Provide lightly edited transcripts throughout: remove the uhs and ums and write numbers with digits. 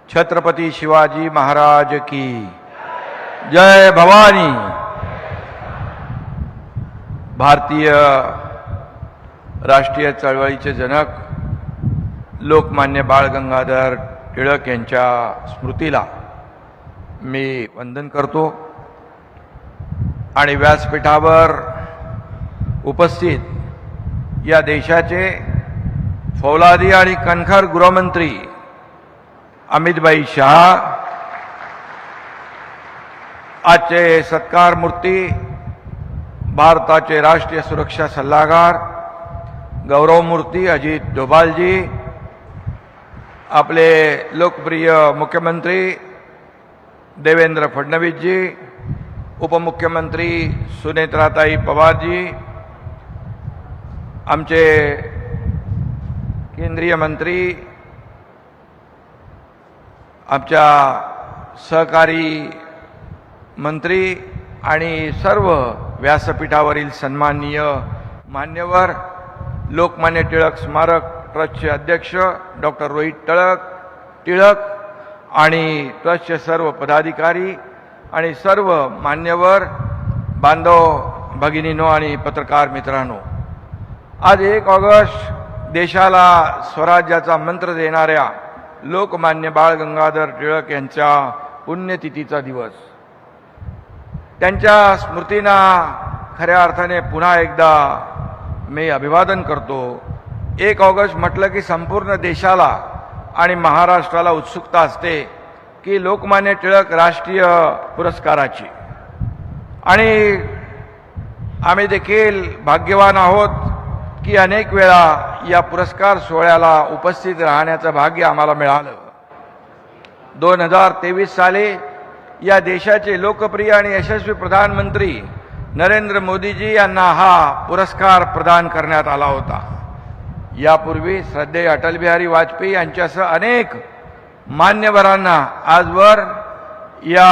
छत्रपति शिवाजी महाराज की जय भवानी। भारतीय राष्ट्रीय चळवळीचे जनक लोकमान्य बाळ गंगाधर टिळक यांच्या स्मृतीला मी वंदन करतो आणि व्यासपीठावर उपस्थित या देशाचे फौलादी आणि कणखर गृहमंत्री अमितभाई शाह, आजचे सत्कार मूर्ती भारताचे राष्ट्रीय सुरक्षा सल्लागार गौरव मूर्ती अजित डोभालजी, आपले लोकप्रिय मुख्यमंत्री देवेंद्र फडणवीसजी, उपमुख्यमंत्री सुनेत्राताई पवारजी, आमचे केंद्रीय मंत्री, आमच्या सहकारी मंत्री आणि सर्व व्यासपीठावरील सन्माननीय मान्यवर, लोकमान्य टिळक स्मारक ट्रस्टचे अध्यक्ष डॉक्टर रोहित टिळक आणि ट्रस्टचे सर्व पदाधिकारी आणि सर्व मान्यवर बांधव भगिनींनो आणि पत्रकार मित्रांनो, आज 1 ऑगस्ट देशाला स्वराज्याचा मंत्र देणाऱ्या लोकमान्य बाळ गंगाधर टिळक यांच्या पुण्यतिथीचा दिवस। त्यांच्या स्मृतींना खऱ्या अर्थाने पुन्हा एकदा मी अभिवादन करतो। 1 ऑगस्ट म्हटलं की संपूर्ण देशाला आणि महाराष्ट्राला उत्सुकता असते की लोकमान्य टिळक राष्ट्रीय पुरस्काराची, आणि आम्ही देखील भाग्यवान आहोत की अनेक वेळा या पुरस्कार सोहळ्याला उपस्थित राहण्याचं भाग्य आम्हाला मिळालं। 2023 साली या देशाचे लोकप्रिय आणि यशस्वी प्रधानमंत्री नरेंद्र मोदीजी यांना हा पुरस्कार प्रदान करण्यात आला होता। यापूर्वी श्रद्धेय अटल बिहारी वाजपेयी यांच्यासह अनेक मान्यवरांना आजवर या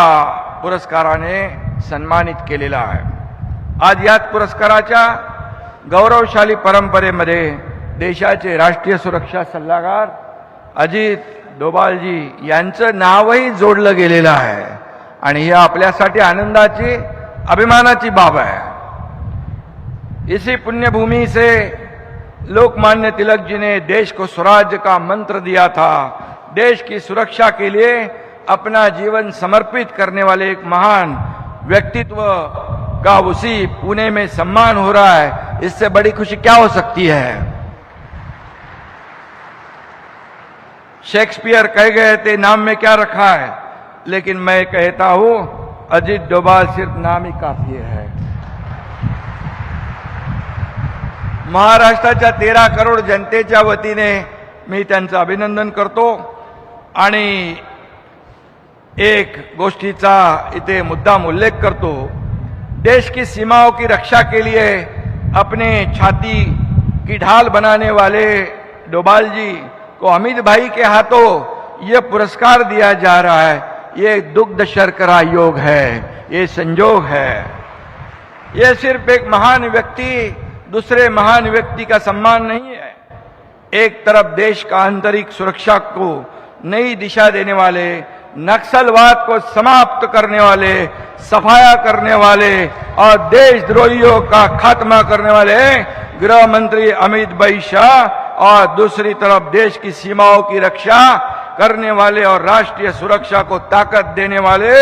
पुरस्काराने सन्मानित केलेला आहे। आज याच पुरस्काराच्या गौरवशाली परंपरेमध्ये देशाचे राष्ट्रीय सुरक्षा सल्लागार अजित डोभालजी यांचं नावही जोडलं गेलेलं आहे, आणि ही आपल्यासाठी आनंदाची अभिमानाची बाब है। इसी पुण्यभूमि से लोकमान्य तिलक जी ने देश को स्वराज्य का मंत्र दिया था। देश की सुरक्षा के लिए अपना जीवन समर्पित करने वाले एक महान व्यक्तित्व का उसी पुणे में सम्मान हो रहा है। इससे बड़ी खुशी क्या हो सकती है। शेक्सपियर कह गए थे नाम में क्या रखा है, लेकिन मैं कहता हूं अजित डोभाल सिर्फ नाम ही काफी है। महाराष्ट्राच्या 13 करोड जनतेच्या वतीने मी त्यांचं अभिनंदन करतो आणि एक गोष्टीचा इथे मुद्दाम उल्लेख करतो। देश की सीमाओं की रक्षा के लिए अपने छाती की ढाल बनाने वाले डोभाल जी को अमित भाई के हाथों ये पुरस्कार दिया जा रहा है। ये दुग्ध शर्करा योग है, ये संजोग है। ये सिर्फ एक महान व्यक्ति दूसरे महान व्यक्ति का सम्मान नहीं है। एक तरफ देश का आंतरिक सुरक्षा को नई दिशा देने वाले, नक्सलवाद को समाप्त करने वाले, सफाया करने वाले और देशद्रोहियों का खात्मा करने वाले गृह मंत्री अमित भाई शाह, और दूसरी तरफ देश की सीमाओं की रक्षा करने वाले और राष्ट्रीय सुरक्षा को ताकत देने वाले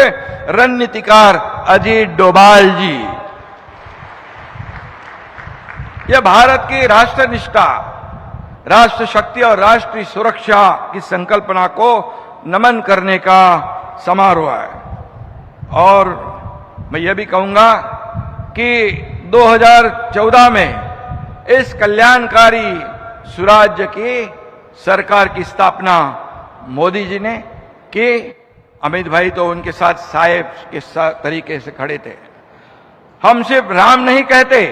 रणनीतिकार अजित डोभाल जी। यह भारत की राष्ट्रनिष्ठा, राष्ट्र शक्ति और राष्ट्रीय सुरक्षा की संकल्पना को नमन करने का समारोह है। और मैं यह भी कहूंगा कि 2014 में इस कल्याणकारी सुराज्य की सरकार की स्थापना मोदी जी ने की। अमित भाई तो उनके साथ साहेब के तरीके से खड़े थे। हम सिर्फ राम नहीं कहते,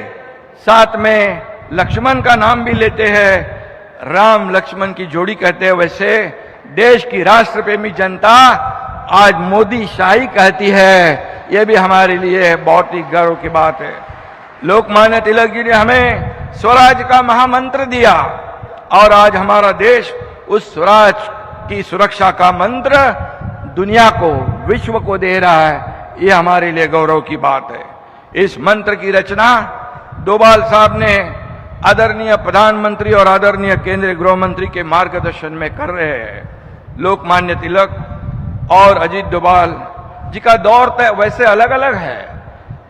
साथ में लक्ष्मण का नाम भी लेते हैं। राम लक्ष्मण की जोड़ी कहते हैं। वैसे देश की राष्ट्रप्रेमी जनता आज मोदी शाही कहती है। यह भी हमारे लिए बहुत ही गर्व की बात है। लोकमान्य तिलक जी ने हमें स्वराज का महामंत्र दिया और आज हमारा देश उस स्वराज की सुरक्षा का मंत्र दुनिया को, विश्व को दे रहा है, ये हमारे लिए गौरव की बात है। इस मंत्र की रचना डोभाल साहब ने आदरणीय प्रधानमंत्री और आदरणीय केंद्रीय गृह मंत्री के मार्गदर्शन में कर रहे हैं। लोकमान्य तिलक और अजीत डोभाल जी का दौर तो वैसे अलग अलग है,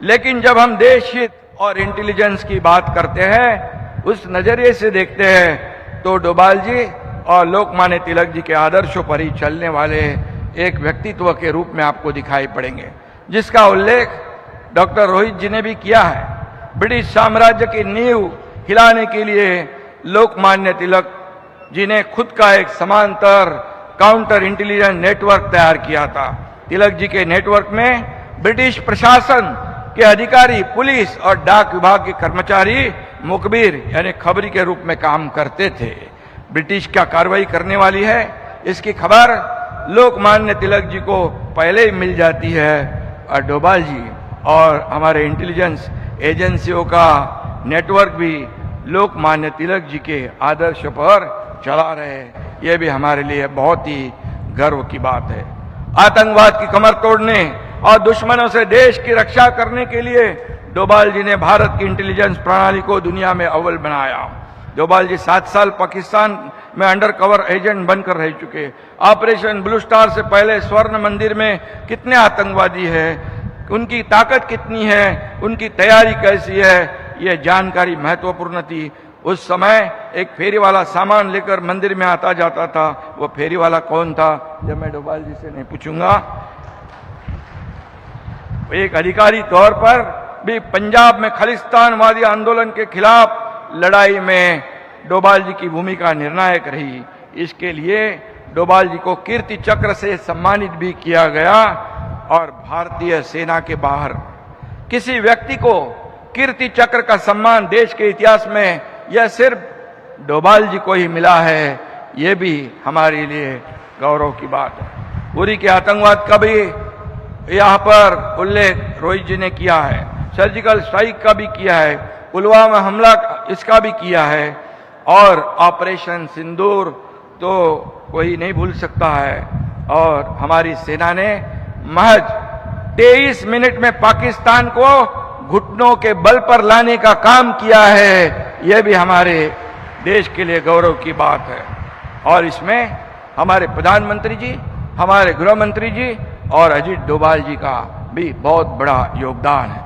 लेकिन जब हम देश हित और इंटेलिजेंस की बात करते हैं, उस नजरिए से देखते हैं, तो डोभाल जी और लोकमान्य तिलक जी के आदर्शों पर ही चलने वाले एक व्यक्तित्व के रूप में आपको दिखाई पड़ेंगे, जिसका उल्लेख डॉक्टर रोहित जी ने भी किया है। ब्रिटिश साम्राज्य की नींव हिलाने के लिए लोकमान्य तिलक जी ने खुद का एक समांतर काउंटर इंटेलिजेंस नेटवर्क तैयार किया था। तिलक जी के नेटवर्क में ब्रिटिश प्रशासन के अधिकारी, पुलिस और डाक विभाग के कर्मचारी मुखबिर यानी खबरी के रूप में काम करते थे। ब्रिटिश क्या कार्रवाई करने वाली है, इसकी खबर लोकमान्य तिलक जी को पहले ही मिल जाती है, और डोभाल जी और हमारे इंटेलिजेंस एजेंसियों का नेटवर्क भी लोकमान्य तिलक जी के आदर्श पर चला रहे हैं। यह भी हमारे लिए बहुत ही गर्व की बात है। आतंकवाद की कमर तोड़ने और दुश्मनों से देश की रक्षा करने के लिए डोभाल जी ने भारत की इंटेलिजेंस प्रणाली को दुनिया में अव्वल बनाया। डोभाल जी 7 साल पाकिस्तान में अंडर कवर एजेंट बनकर रह चुके। ऑपरेशन ब्लू स्टार से पहले स्वर्ण मंदिर में कितने आतंकवादी हैं, उनकी ताकत कितनी है, उनकी तैयारी कैसी है, यह जानकारी महत्वपूर्ण थी। उस समय एक फेरी वाला सामान लेकर मंदिर में आता जाता था, वो फेरी वाला कौन था, जब मैं डोभाल जी से नहीं पूछूंगा। एक अधिकारी तौर पर भी पंजाब में खालिस्तानवादी आंदोलन के खिलाफ लड़ाई में डोभाल जी की भूमिका निर्णायक रही। इसके लिए डोभाल जी को कीर्ति चक्र से सम्मानित भी किया गया, और भारतीय सेना के बाहर किसी व्यक्ति को कीर्ति चक्र का सम्मान देश के इतिहास में यह सिर्फ डोभाल जी को ही मिला है, यह भी हमारे लिए गौरव की बात है। उरी के आतंकवाद का भी यहाँ पर उल्लेख रोहित जी ने किया है, सर्जिकल स्ट्राइक का भी किया है, पुलवामा हमला इसका भी किया है, और ऑपरेशन सिंदूर तो कोई नहीं भूल सकता है। और हमारी सेना ने महज 23 मिनट में पाकिस्तान को घुटनों के बल पर लाने का काम किया है, यह भी हमारे देश के लिए गौरव की बात है। और इसमें हमारे प्रधानमंत्री जी, हमारे गृह मंत्री जी और अजीत डोभाल जी का भी बहुत बड़ा योगदान है।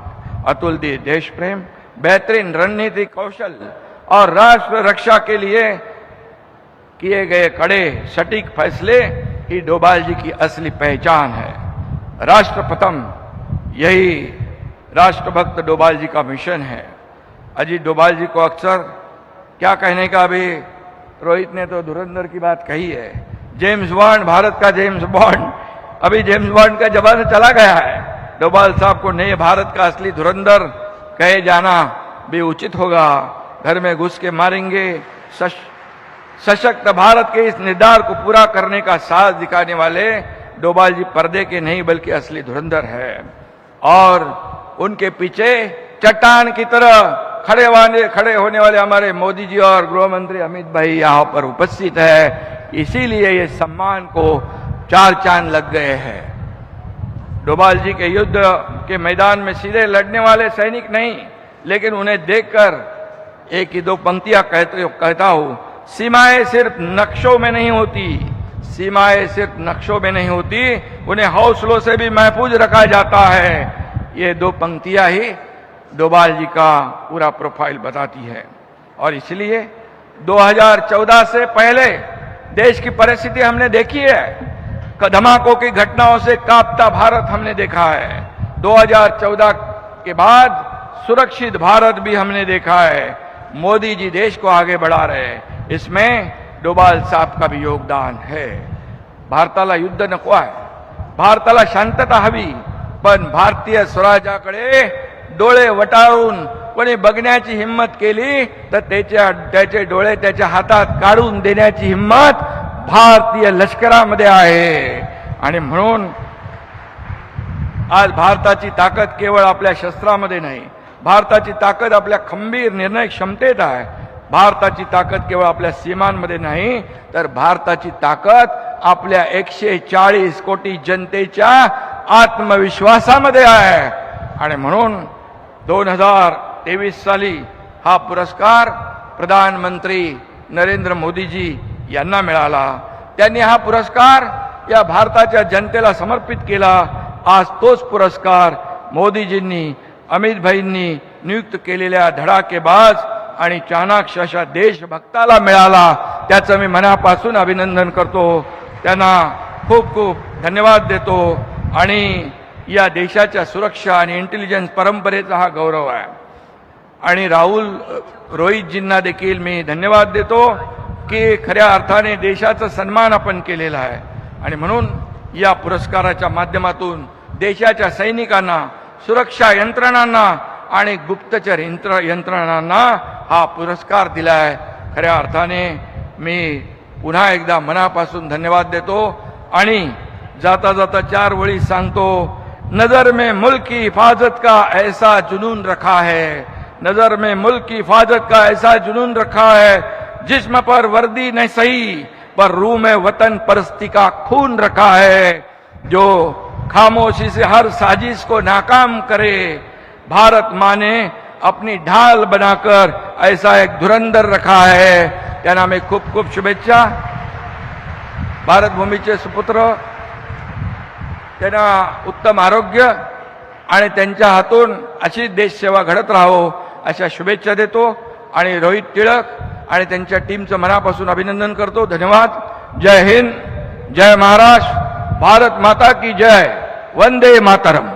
अतुलनीय देश प्रेम, बेहतरीन रणनीतिक कौशल और राष्ट्र रक्षा के लिए किए गए कड़े सटीक फैसले ही डोभाल जी की असली पहचान है। राष्ट्र प्रथम, यही राष्ट्रभक्त डोभाल जी का मिशन है। अजीत डोभाल जी को अक्सर क्या कहने का, अभी रोहित ने तो धुरंधर की बात कही है, जेम्स बॉन्ड, भारत का जेम्स बॉन्ड। अभी जेम्स बॉन्ड का जमाना चला गया है। डोभाल साहब को नए भारत का असली धुरंधर कहे जाना भी उचित होगा। घर में घुस के मारेंगे, सशक्त भारत के इस निर्धार को पूरा करने का साहस दिखाने वाले डोभाल जी पर्दे के नहीं बल्कि असली धुरंधर है। और उनके पीछे चट्टान की तरह खड़े होने वाले हमारे मोदी जी और गृह मंत्री अमित भाई यहाँ पर उपस्थित है। इसीलिए ये सम्मान को 4 चांद लग गए हैं। डोभाल जी के युद्ध के मैदान में सीधे लड़ने वाले सैनिक नहीं, लेकिन उन्हें देखकर एक ही 2 पंक्तियां कहता हूं, सीमाएं सिर्फ नक्शों में नहीं होती, सीमाएं सिर्फ नक्शों में नहीं होती, उन्हें हौसलों से भी महफूज रखा जाता है। ये 2 पंक्तियां ही डोभाल जी का पूरा प्रोफाइल बताती है। और इसलिए 2014 से पहले देश की परिस्थिति हमने देखी है, धमाकों की घटनाओं से कांपता भारत हमने देखा है। 2014 के बाद सुरक्षित भारत भी हमने देखा है। मोदी जी देश को आगे बढ़ा रहे हैं, इसमें डोभाल साहब का भी योगदान है। भारताला युद्ध नको आहे, भारताला शांतता हवी, पण भारतीय स्वराज्याकडे डोळे वटाळून कोणी बघण्याची हिम्मत केली तर त्याचे डोळे त्याच्या हातात काढून देण्याची हिम्मत भारतीय लष्करामध्ये आहे। आणि म्हणून आज भारताची ताकद केवळ आपल्या शस्त्रामध्ये नाही, भारताची ताकद आपल्या खंबीर निर्णय क्षमतेत आहे। भारताची ताकद केवळ आपल्या सीमांमध्ये नाही, तर भारताची ताकद आपल्या 140 कोटी जनतेच्या आत्मविश्वासामध्ये आहे आणि म्हणून 2023 साली हा पुरस्कार प्रधानमंत्री नरेंद्र मोदीजी यांना मिळाला. त्यांनी हा पुरस्कार या भारताच्या जनतेला समर्पित केला. आज तोच पुरस्कार मोदीजींनी अमित भाईंनी नियुक्त केलेल्या धडाकेबाज आणि चाणाक्ष अशा देशभक्ताला मिळाला. त्याचं मी मनापासून अभिनंदन करतो. त्यांना खूप खूप धन्यवाद देतो आणि या देशाच्या सुरक्षा आणि इंटेलिजन्स परंपरेचा हा गौरव आहे. आणि राहुल रोहितजींना देखील मी धन्यवाद देतो की खऱ्या अर्थाने देशाचा सन्मान आपण केलेला आहे आणि म्हणून या पुरस्काराच्या माध्यमातून देशाच्या सैनिकांना, सुरक्षा यंत्रणांना आणि गुप्तचर यंत्रणांना हा पुरस्कार दिला आहे. खऱ्या अर्थाने मी पुन्हा एकदा मनापासून धन्यवाद देतो आणि जाता जाता 4 ओळी सांगतो. नजर में मुल्क की हिफाजत का ऐसा जुनून रखा है, नजर में मुल्क की हिफाजत का ऐसा जुनून रखा है, जिस्म पर वर्दी नहीं सही पर रूह में वतन परस्ती का खून रखा है. जो खामोशी से हर साजिश को नाकाम करे, भारत माँ ने अपनी ढाल बनाकर ऐसा एक धुरंधर रखा है. त्यांना मी खूप खूप शुभेच्छा. भारत भूमीचे सुपुत्र, त्यांना उत्तम आरोग्य आणि त्यांच्या हातून अशी देशसेवा घडत राहो अशा शुभेच्छा देतो आणि रोहित टिळक आणि त्यांच्या टीमचं मनापासून अभिनंदन करतो. धन्यवाद. जय हिंद, जय महाराष्ट्र, भारत माता की जय, वंदे मातरम.